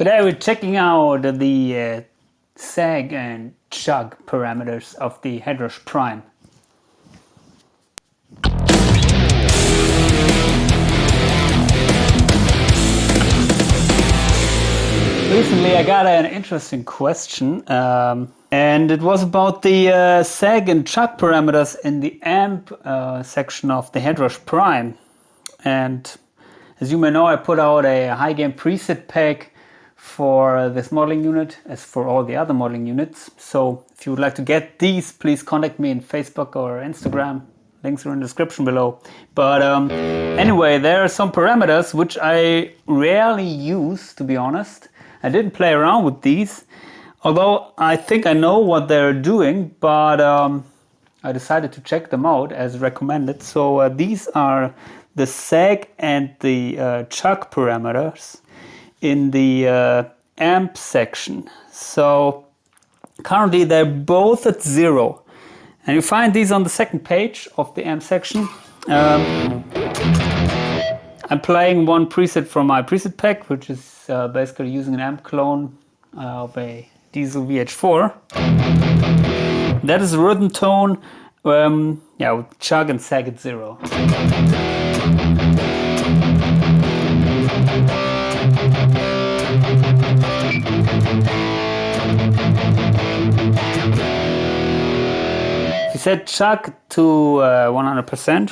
Today we're checking out the SAG and CHUG parameters of the Headrush Prime. Recently I got an interesting question and it was about the SAG and CHUG parameters in the amp section of the Headrush Prime. And as you may know, I put out a high gain preset pack for this modeling unit as for all the other modeling units. So if you would like to get these, please contact me on Facebook or Instagram. Links are in the description below. But anyway, there are some parameters which I rarely use, to be honest. I didn't play around with these, although I think I know what they're doing, but I decided to check them out as recommended. So these are the SAG and the CHUG parameters in the amp section. So currently they're both at 0. And you find these on the second page of the amp section. I'm playing one preset from my preset pack, which is basically using an amp clone of a diesel VH4. That is a rhythm tone, with CHUG and SAG at 0. If you set CHUG to 100%,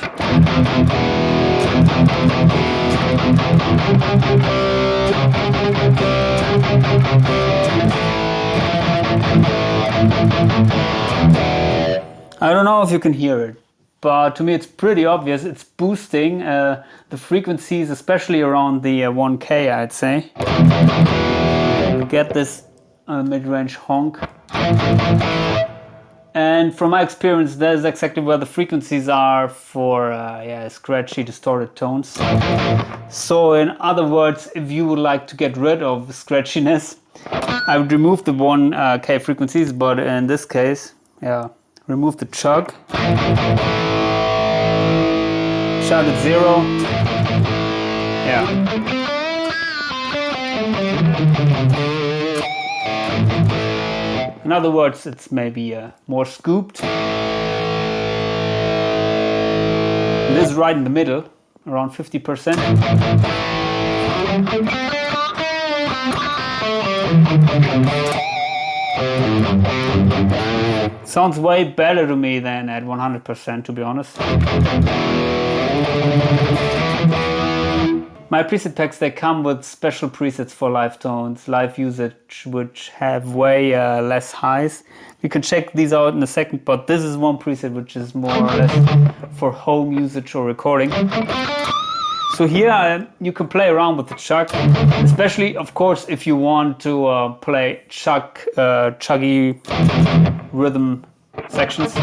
I don't know if you can hear it, but to me it's pretty obvious. It's boosting the frequencies, especially around the 1K, I'd say. Get this mid-range honk. And from my experience, that is exactly where the frequencies are for scratchy, distorted tones. So in other words, if you would like to get rid of scratchiness, I would remove the 1K frequencies, but in this case, remove the CHUG. CHUG at 0. In other words, it's maybe more scooped. And this is right in the middle, around 50%. Sounds way better to me than at 100%, to be honest. My preset packs, they come with special presets for live tones, live usage, which have way less highs. You can check these out in a second, but this is one preset which is more or less for home usage or recording. So here you can play around with the CHUG, especially, of course, if you want to play chuggy rhythm sections.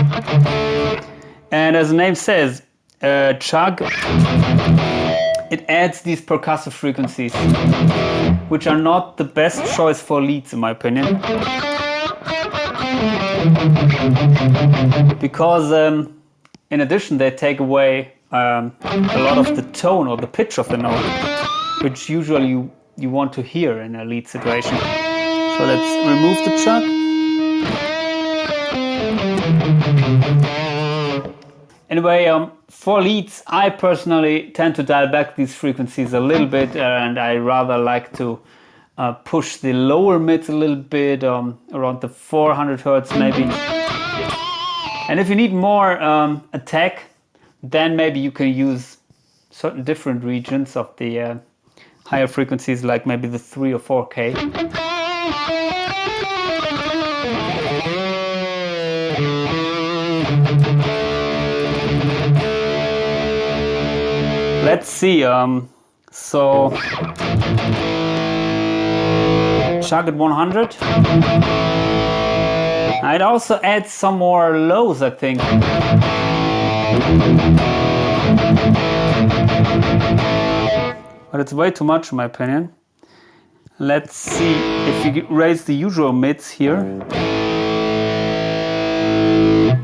And as the name says, CHUG, it adds these percussive frequencies, which are not the best choice for leads, in my opinion. Because in addition, they take away a lot of the tone or the pitch of the note, which usually you want to hear in a lead situation. So let's remove the CHUG. Anyway, for leads, I personally tend to dial back these frequencies a little bit, and I rather like to push the lower mids a little bit, around the 400 Hertz maybe. And if you need more attack, then maybe you can use certain different regions of the higher frequencies, like maybe the 3 or 4K. Let's see, so CHUG at 100. I'd also add some more lows, I think. But it's way too much in my opinion. Let's see if you raise the usual mids here.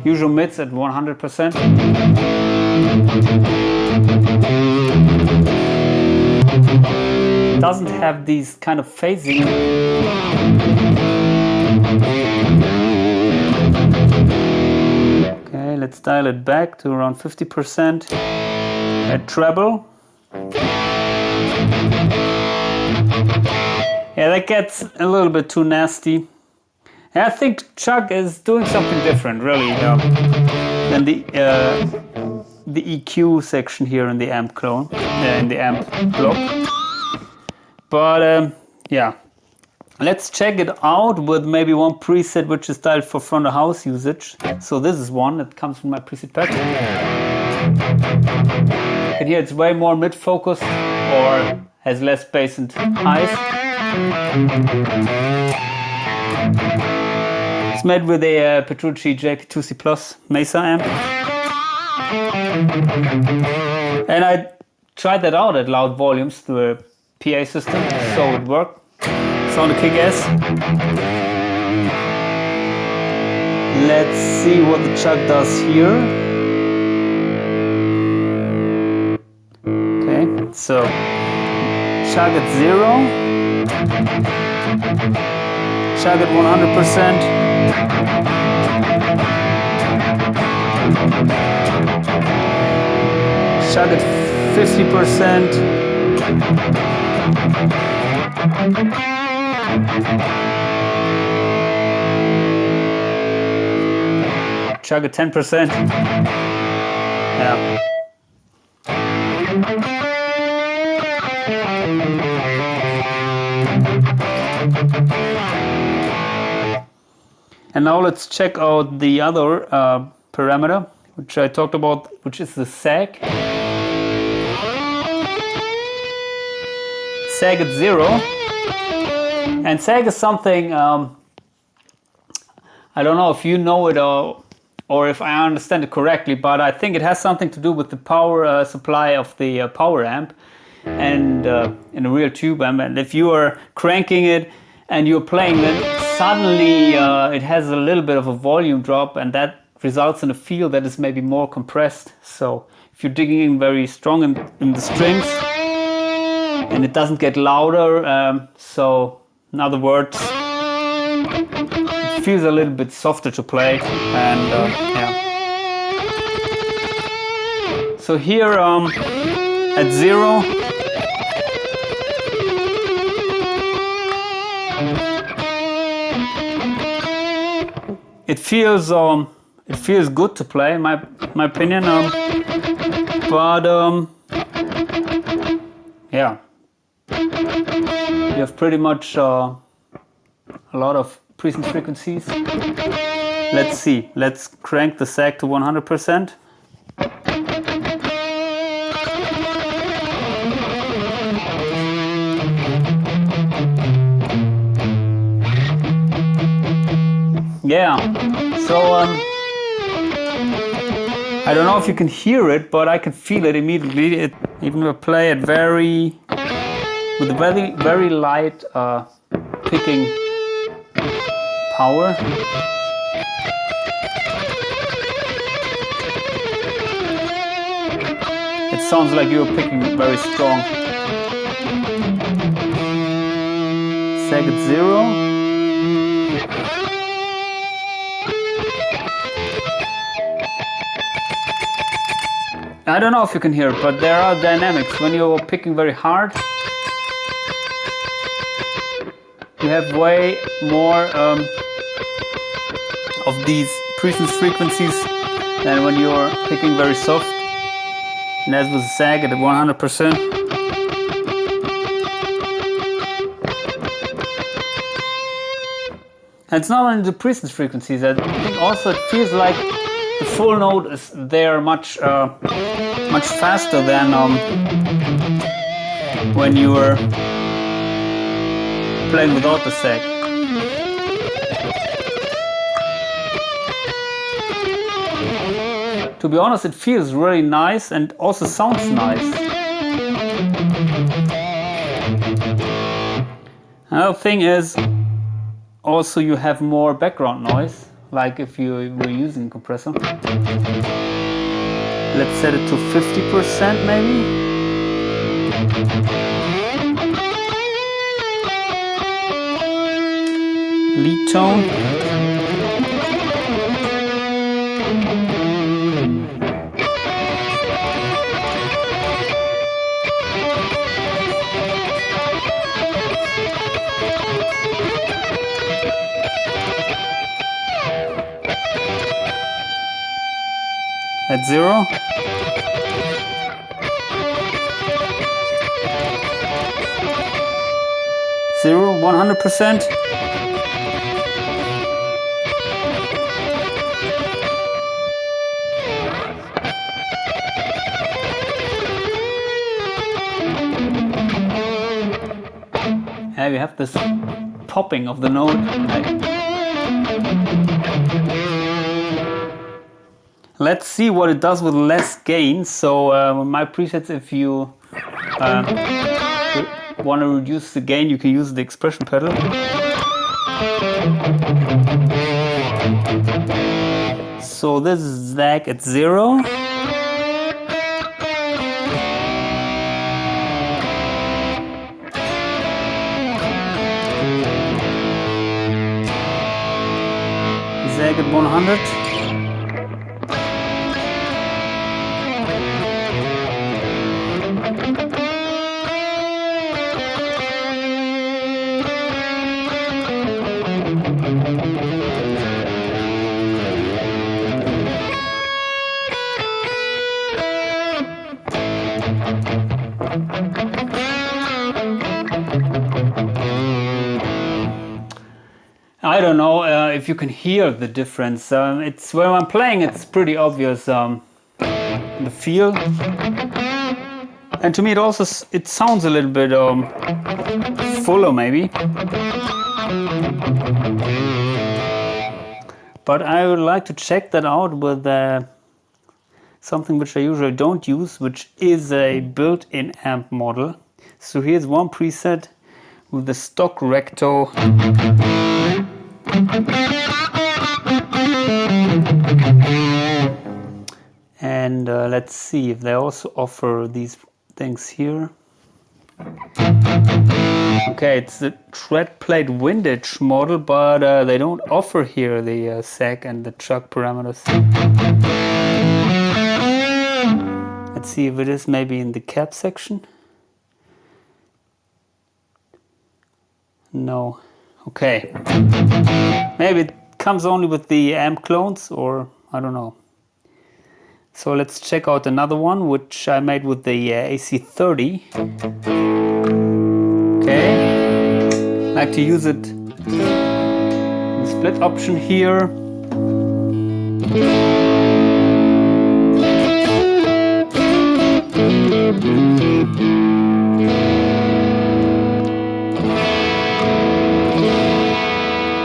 Usual mids at 100%. Doesn't have these kind of phasing. Okay, let's dial it back to around 50% at treble. Yeah, that gets a little bit too nasty. I think CHUG is doing something different, really, than the EQ section here in the amp clone, in the amp block. But yeah, let's check it out with maybe one preset which is dialed for front of house usage. So this is one that comes from my preset pack. You can hear it's way more mid-focused or has less bass and highs. It's made with a Patricia JP-200 Plus Mesa amp. And I tried that out at loud volumes through a PA system, so it worked. Sounded kick-ass. Let's see what the CHUG does here. Okay, so CHUG at 0. CHUG at 100%. CHUG at 50%. CHUG at 10%. Yeah. And now let's check out the other parameter, which I talked about, which is the SAG. SAG at 0. And SAG is something, I don't know if you know it or if I understand it correctly, but I think it has something to do with the power supply of the power amp and in a real tube amp. And if you are cranking it and you're playing it, suddenly it has a little bit of a volume drop, and that results in a feel that is maybe more compressed. So if you're digging in very strong in the strings, and it doesn't get louder, so in other words, it feels a little bit softer to play, and yeah. So here at 0, it feels good to play, in my opinion, but yeah, you have pretty much a lot of presence frequencies. Let's see, let's crank the SAG to 100%. Yeah, so I don't know if you can hear it, but I can feel it immediately. Even if I play it with a very light picking power. It sounds like you're picking very strong. SAG at 0. I don't know if you can hear it, but there are dynamics. When you're picking very hard, you have way more of these presence frequencies than when you're picking very soft. And as with the SAG at 100%. And it's not only the presence frequencies, I think also it feels like the full note is there much faster than when you were playing without the SAG. To be honest, it feels really nice and also sounds nice. Another thing is also you have more background noise, like if you were using a compressor. Let's set it to 50% maybe. lead tone. At 0. Zero, 100%. Yeah, we have this popping of the note. Let's see what it does with less gain. So my presets, if you want to reduce the gain, you can use the expression pedal. So this is ZAG at 0. ZAG at 100. I don't know if you can hear the difference. It's when I'm playing, it's pretty obvious the feel, and to me it sounds a little bit fuller maybe. But I would like to check that out with something which I usually don't use, which is a built-in amp model. So here's one preset with the stock recto. And let's see if they also offer these things here. Okay, it's the tread plate windage model, but they don't offer here the SAG and the CHUG parameters. Let's see if it is maybe in the cap section. No. Okay. Maybe it comes only with the amp clones, or I don't know. So let's check out another one which I made with the AC30. Okay. I like to use it. The split option here.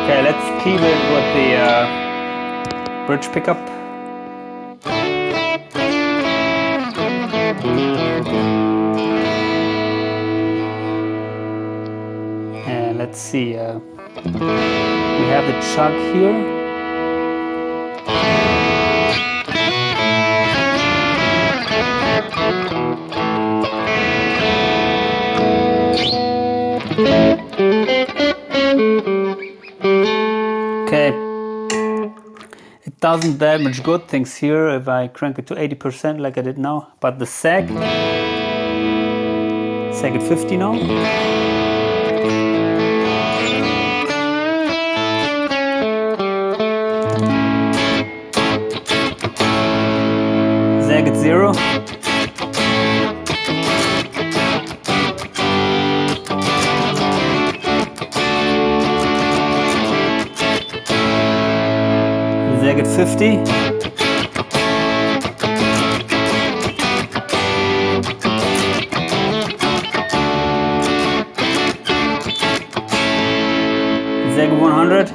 Okay, let's keep it with the bridge pickup. And let's see, we have the CHUG here. Okay, it doesn't damage good things here if I crank it to 80% like I did now, but the SAG at 50 now. ZAG at 0. ZAG at 50. ZAG 100.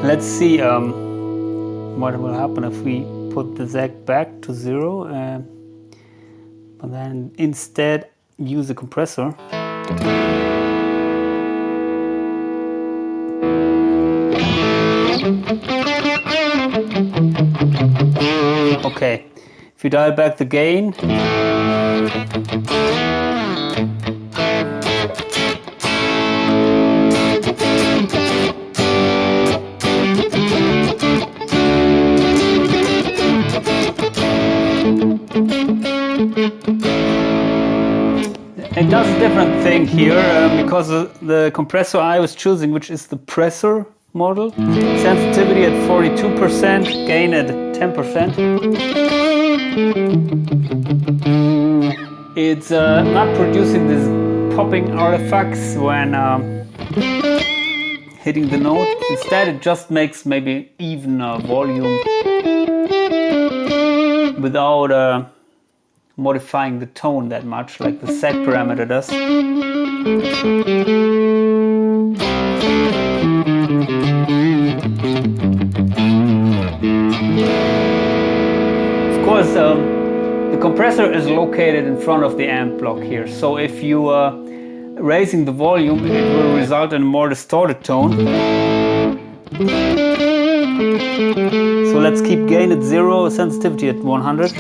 Let's see what will happen if we put the sag back to 0, but then instead use a compressor. Okay, if you dial back the gain, it does a different thing here because the compressor I was choosing, which is the pressor model, sensitivity at 42%, gain at 10%. It's not producing these popping artifacts when hitting the note. Instead, it just makes maybe even volume without modifying the tone that much, like the sag parameter does. Of course, the compressor is located in front of the amp block here, so if you raising the volume, it will result in a more distorted tone. So let's keep gain at 0, sensitivity at 100.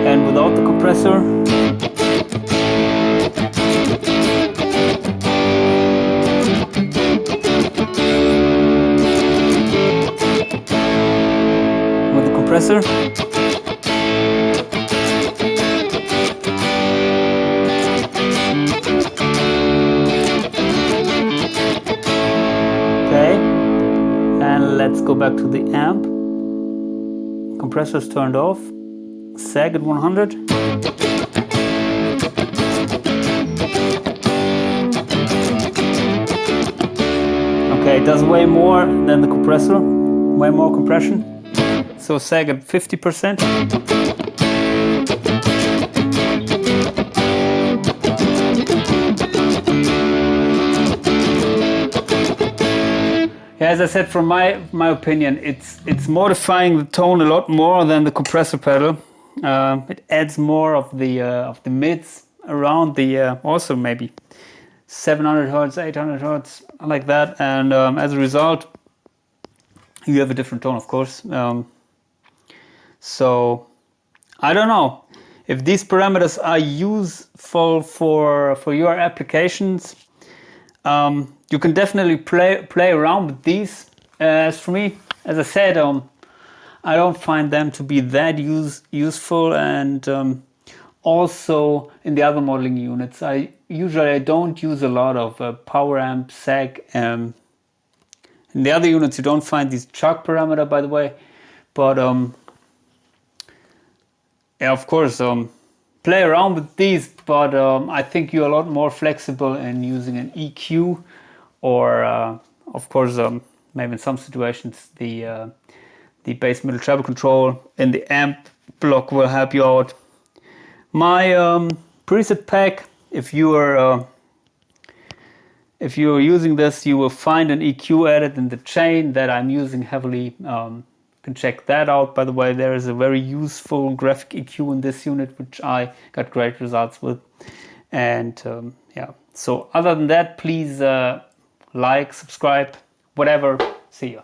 And without the compressor, with the compressor, okay, and let's go back to the amp. Compressor's turned off. Sag at 100. Okay, it does way more than the compressor, way more compression. So sag at 50%. Yeah, as I said, from my opinion, it's modifying the tone a lot more than the compressor pedal. It adds more of the mids around the also maybe 700 hertz, 800 hertz, like that, and as a result, you have a different tone, of course. So I don't know if these parameters are useful for your applications. You can definitely play around with these. As for me, as I said, I don't find them to be that useful, and also in the other modeling units, I usually don't use a lot of power amp, sag. In the other units, you don't find these CHUG parameter, by the way, but yeah, of course, play around with these, but I think you're a lot more flexible in using an EQ, or of course, maybe in some situations the bass middle treble control in the amp block will help you out. My preset pack, if you are using this, you will find an EQ edit in the chain that I'm using heavily. You can check that out. By the way, there is a very useful graphic EQ in this unit, which I got great results with. And yeah, so other than that, please like, subscribe, whatever. See ya.